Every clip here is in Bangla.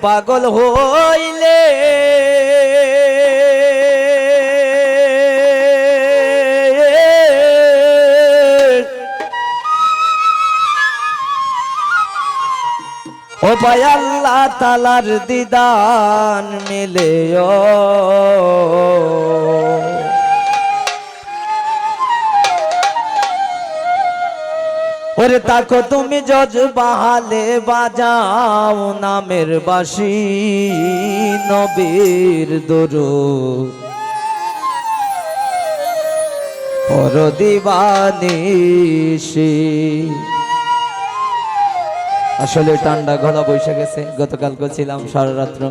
পাগল হইলে ও ভাই আল্লাহ তাআলার দিদান মিলে ওরে তাকো তুমি জজ বাহালে বাজাও নামের বাঁশি নবীর দরুদ পর দিবানিশি। আসলে ঠান্ডা গলা বৈশা গেছে, গতকালকে ছিলাম সারা রাত্র।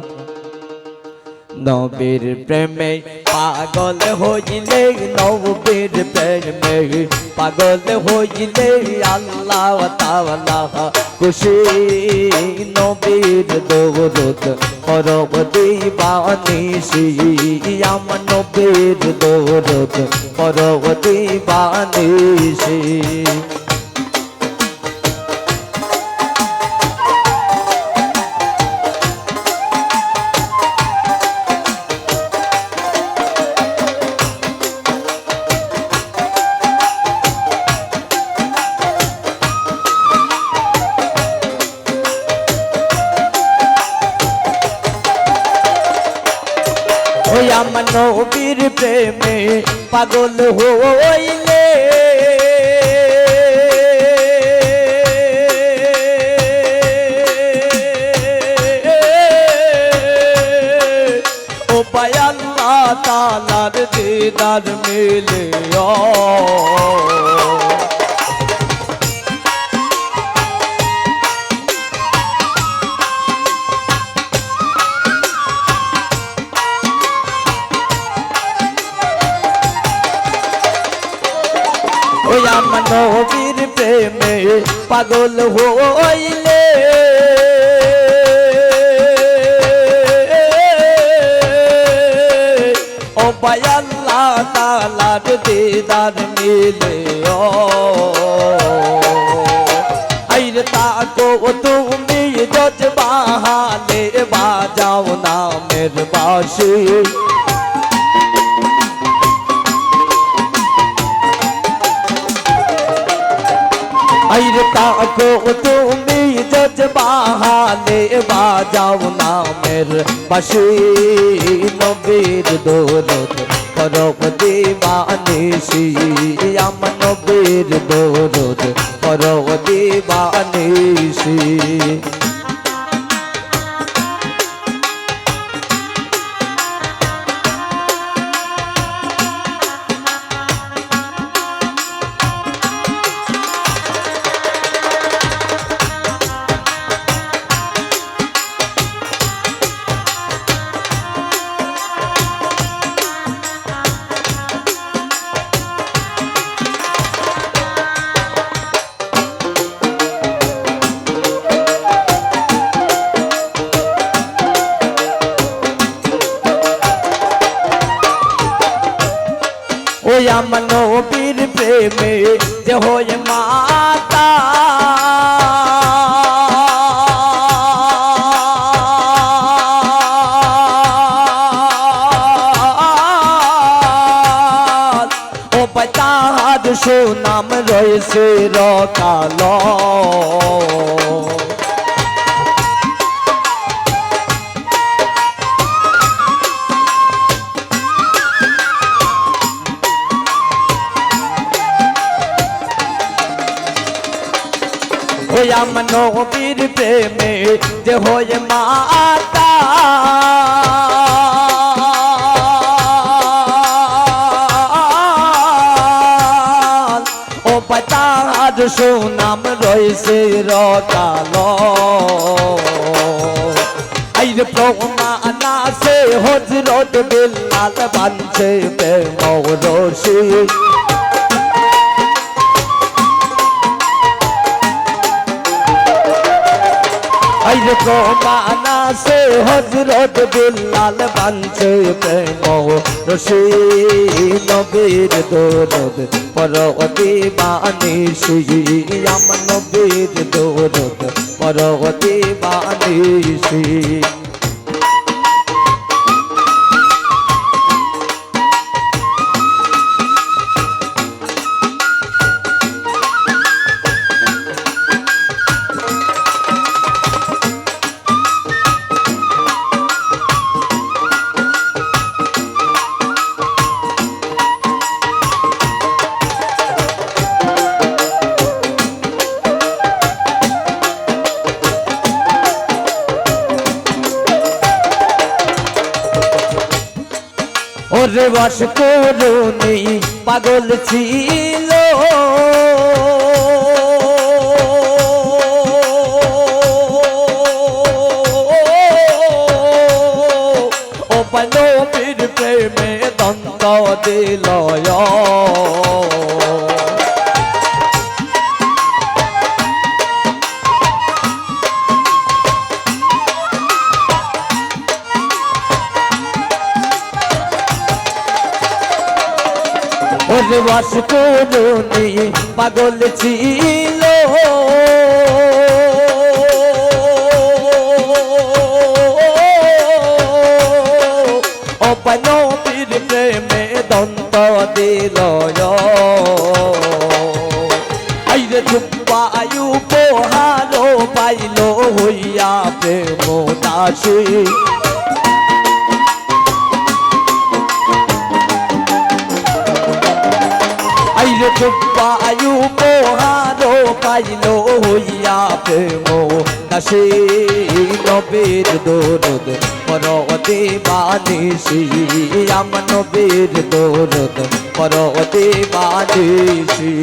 নবীর প্রেমে পাগল হইলে, নবীর প্রেমে পাগল হইলে আল্লাহ তাআলা খুশি। নবীর দরুদ পড়ব দিবানিশি, আমার নবীর দরুদ পড়ব দিবানিশি। ওই আমার নবীর প্রেমে পাগল হইলে, ও ভাই আল্লাহ তাআলার দিদার মিলে ওই আমার নবীর প্রেমে পাগল হইলে, ও ভাই আল্লাহ তাআলার দিদার মিলে আইরে তাকো তুমি জজ বাহালে বাজাও নামের বাঁশি। আইরে তাকো তুমি জজ বাহালে বাজাও নামের বাঁশি। নবীর দরুদ পড়ব দিবানিশি, আমার নবীর দরুদ পড়ব দিবানিশি। ওই আমার নবীর প্রেমে যে হয়ে মাতা, ও ভাই তাহার সুনাম রয়েছে রকাল। ওই আমার নবীর প্রেমে যে হয়ে মাতা, ও ভাই তাহার সুনাম রয়েছে রকাল। আইরে প্রমাণ আছে হযরত বিলাল বানছে প্রেম রশি। আইরে প্রমাণ আছে হযরত বিলাল বানছে প্রেম রশি। নবীর দরুদ পড়ব দিবানিশি, আমার নবীর দরুদ পড়ব দিবানিশি। ওরে বাস করুনি পাগল ছিল ও নবীর প্রেমে দ্বন্দ্ব দিল ওরে বাস করুনি পাগল ছিল ও নবীর প্রেমে দ্বন্দ্ব দিল আইরে চুপায়ু পোহারো পাইল হইয়া প্রেম দাসী আইরে চুপায়ু পোহারো পাইল হইয়া প্রেম দাসী নবীর দরদ পরতে বানিসি আম নবীর দরদ পরতে বানিসি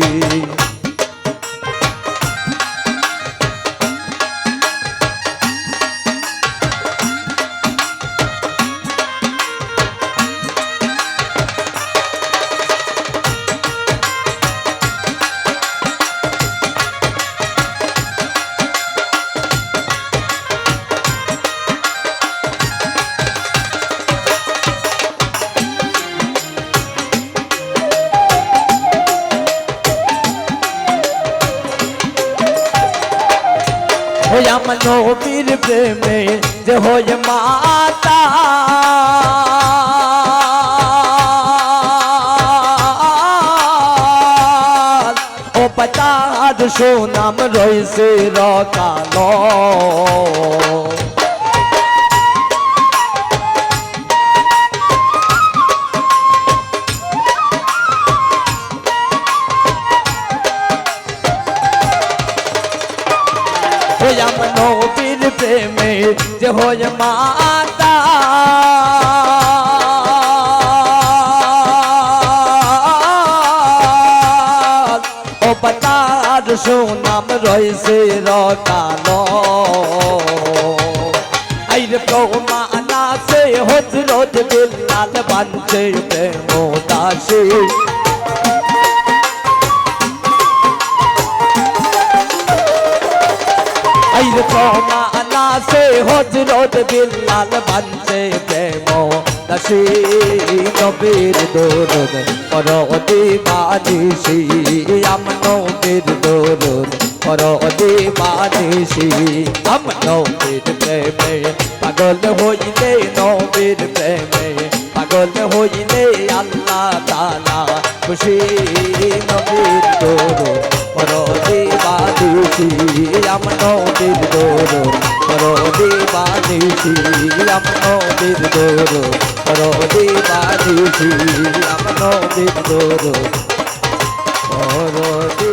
আমার নবীর প্রেমে যে হয়ে মাতা ও পাতার সুনাম রয়েছে রকালো আমার নবীর প্রেমে যে হয়ে মাতা ও পাতার সুনাম রয়েছে রকালো আইরে প্রমাণ আছে হযরত বিল্লাল বানছে প্রেম দাসী আইরে প্রমাণ আছে হযরত বিল্লাল বানছে প্রেম দাসী নবীর দরদ পরতে বানিসি আম নবীর দরদ পরতে বানিসি আম নবীর প্রেমে পাগল হইলে নবীর প্রেমে পাগল হইলে আল্লাহ তাআলা খুশি নবীর দরদ পরতে বানিসি আম নবীর দরদ পরতে বানিসি আম নবীর দরদ পরতে বানিসি আম নবীর দরদ পরতে